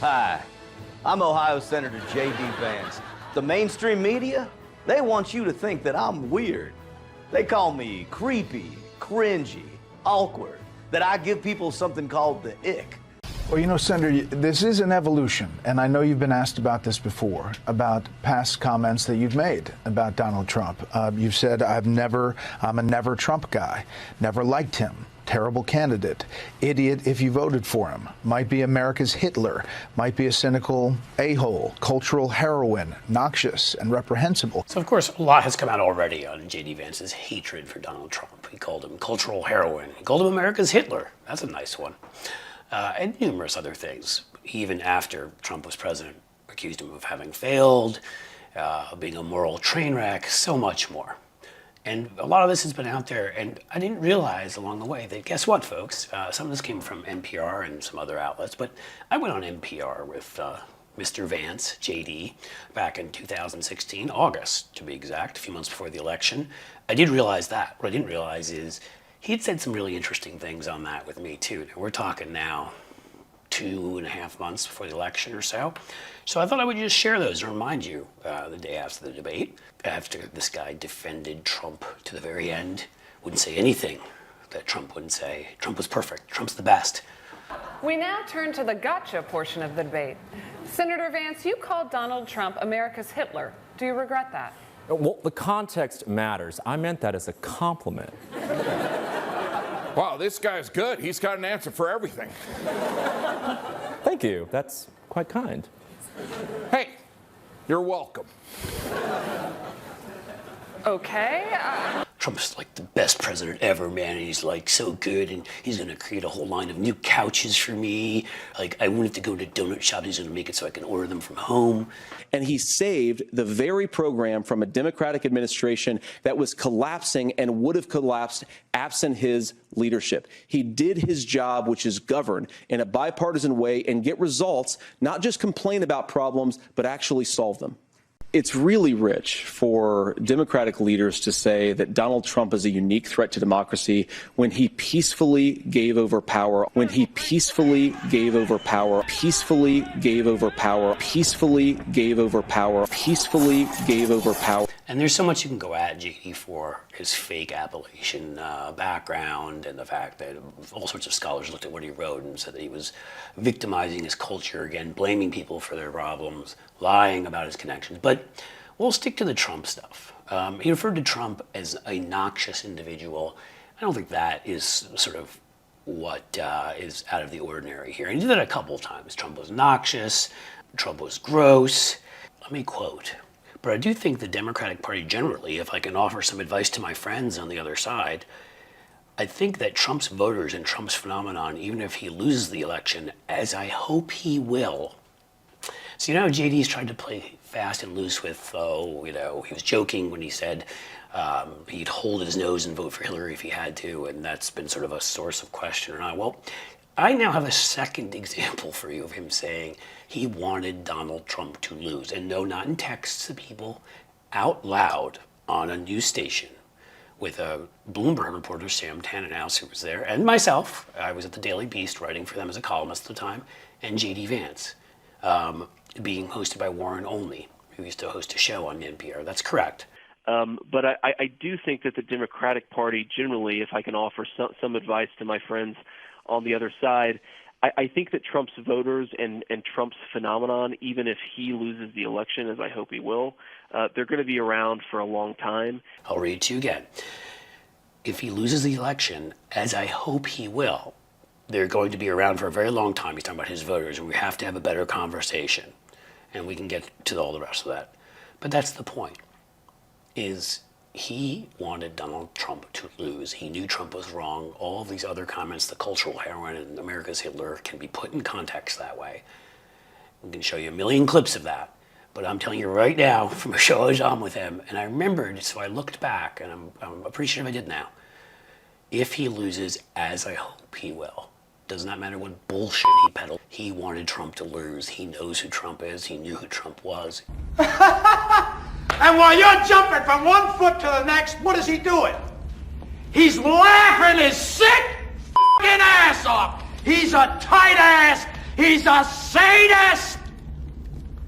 Hi, I'm Ohio Senator JD Vance. The mainstream media, they want you to think that I'm weird. They call me creepy, cringy, awkward, that I give people something called the ick. Well, you know, Senator, this is an evolution, and I know you've been asked about this before, about past comments that you've made about Donald Trump. You've said, I'm a never Trump guy, never liked him, terrible candidate, idiot if you voted for him, might be America's Hitler, might be a cynical a-hole, cultural heroine, noxious and reprehensible. So, of course, a lot has come out already on JD Vance's hatred for Donald Trump. He called him cultural heroine. He called him America's Hitler. That's a nice one. And numerous other things. Even after Trump was president, accused him of having failed, being a moral train wreck, so much more. And a lot of this has been out there, and I didn't realize along the way that, guess what, folks? Some of this came from NPR and some other outlets, but I went on NPR with Mr. Vance, JD, back in 2016, August to be exact, a few months before the election. I did realize that. What I didn't realize is he'd said some really interesting things on that with me, too. Now, we're talking now 2.5 months before the election or so. So I thought I would just share those and remind you the day after the debate, after this guy defended Trump to the very end, wouldn't say anything that Trump wouldn't say. Trump was perfect. Trump's the best. We now turn to the gotcha portion of the debate. Senator Vance, you called Donald Trump America's Hitler. Do you regret that? Well, the context matters. I meant that as a compliment. Wow, this guy's good. He's got an answer for everything. Thank you. That's quite kind. Hey, you're welcome. Okay. Trump's like the best president ever, man. And he's like so good, and he's gonna create a whole line of new couches for me. Like, I won't have to go to donut shops. He's gonna make it so I can order them from home. And he saved the very program from a Democratic administration that was collapsing and would have collapsed absent his leadership. He did his job, which is govern in a bipartisan way and get results, not just complain about problems, but actually solve them. It's really rich for Democratic leaders to say that Donald Trump is a unique threat to democracy when he peacefully gave over power, when he peacefully gave over power, peacefully gave over power, peacefully gave over power, peacefully gave over power. And there's so much you can go at JD for his fake Appalachian background and the fact that all sorts of scholars looked at what he wrote and said that he was victimizing his culture again, blaming people for their problems, lying about his connections. But we'll stick to the Trump stuff. He referred to Trump as a noxious individual. I don't think that is sort of what is out of the ordinary here. And he did that a couple of times. Trump was noxious. Trump was gross. Let me quote. But I do think the Democratic Party generally, if I can offer some advice to my friends on the other side, I think that Trump's voters and Trump's phenomenon, even if he loses the election, as I hope he will. So, you know, JD's tried to play fast and loose with, he was joking when he said he'd hold his nose and vote for Hillary if he had to, and that's been sort of a source of question or not. Well, I now have a second example for you of him saying he wanted Donald Trump to lose. And no, not in texts to people, out loud on a news station with a Bloomberg reporter, Sam Tannenhouse, who was there, and myself. I was at the Daily Beast writing for them as a columnist at the time, and JD Vance, being hosted by Warren Olney, who used to host a show on NPR. That's correct. But I do think that the Democratic Party generally, if I can offer some advice to my friends on the other side, I think that Trump's voters and Trump's phenomenon, even if he loses the election, as I hope he will, they're going to be around for a long time. I'll read it to you again. If he loses the election, as I hope he will, they're going to be around for a very long time. He's talking about his voters, and we have to have a better conversation. And we can get to all the rest of that. But that's the point, is he wanted Donald Trump to lose. He knew Trump was wrong. All of these other comments, the cultural heroine and America's Hitler, can be put in context that way. We can show you a million clips of that. But I'm telling you right now, from a show I was on with him, and I remembered, so I looked back, and I'm appreciative I did now. If he loses, as I hope he will, does not matter what bullshit he peddled. He wanted Trump to lose. He knows who Trump is. He knew who Trump was. And while you're jumping from one foot to the next, what is he doing? He's laughing his sick f***ing ass off. He's a tight ass. He's a sadist.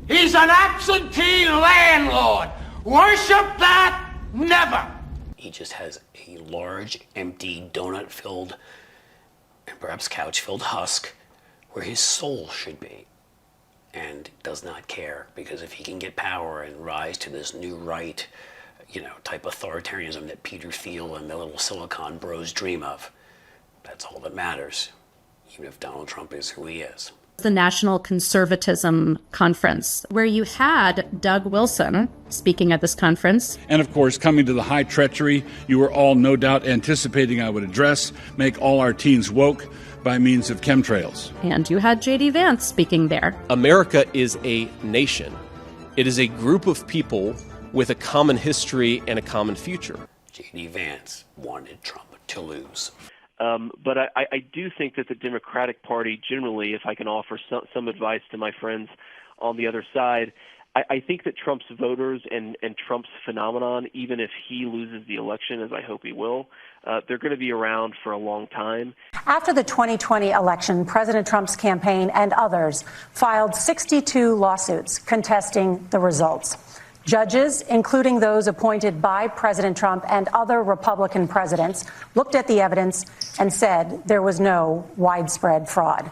He's an absentee landlord. Worship that? Never. He just has a large, empty, donut-filled, and perhaps couch-filled husk where his soul should be, and does not care, because if he can get power and rise to this new right, type authoritarianism that Peter Thiel and the little Silicon Bros dream of, that's all that matters, even if Donald Trump is who he is. The National Conservatism Conference, where you had Doug Wilson speaking at this conference. And of course, coming to the high treachery you were all no doubt anticipating I would address, make all our teens woke by means of chemtrails. And you had JD Vance speaking there. America is a nation. It is a group of people with a common history and a common future. JD Vance wanted Trump to lose. But I do think that the Democratic Party generally, if I can offer some advice to my friends on the other side, I think that Trump's voters and Trump's phenomenon, even if he loses the election, as I hope he will, they're going to be around for a long time. After the 2020 election, President Trump's campaign and others filed 62 lawsuits contesting the results. Judges, including those appointed by President Trump and other Republican presidents, looked at the evidence and said there was no widespread fraud.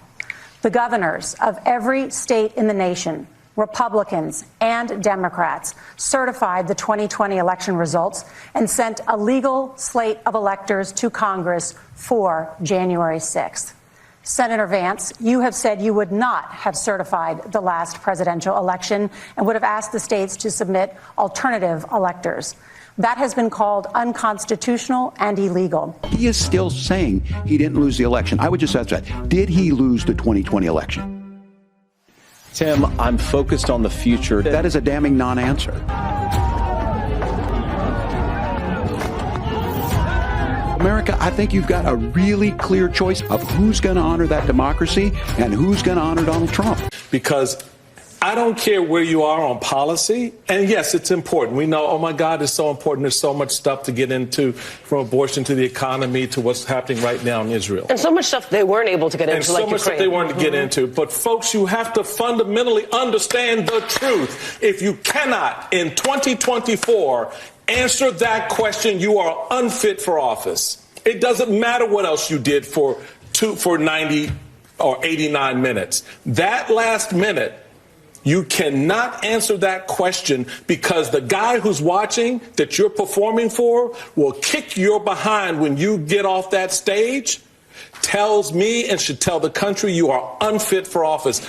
The governors of every state in the nation, Republicans and Democrats, certified the 2020 election results and sent a legal slate of electors to Congress for January 6th. Senator Vance, you have said you would not have certified the last presidential election and would have asked the states to submit alternative electors. That has been called unconstitutional and illegal. He is still saying he didn't lose the election. I would just ask that. Did he lose the 2020 election? Tim, I'm focused on the future. That is a damning non-answer. America, I think you've got a really clear choice of who's going to honor that democracy and who's going to honor Donald Trump. Because I don't care where you are on policy. And yes, it's important. We know, oh my God, it's so important. There's so much stuff to get into, from abortion to the economy to what's happening right now in Israel. And so much stuff they weren't able to get into, and so like much Ukraine. stuff they weren't to get into. But folks, you have to fundamentally understand the truth. If you cannot, in 2024, answer that question, you are unfit for office. It doesn't matter what else you did for 90 or 89 minutes. That last minute, you cannot answer that question, because the guy who's watching that you're performing for will kick your behind when you get off that stage, tells me and should tell the country you are unfit for office.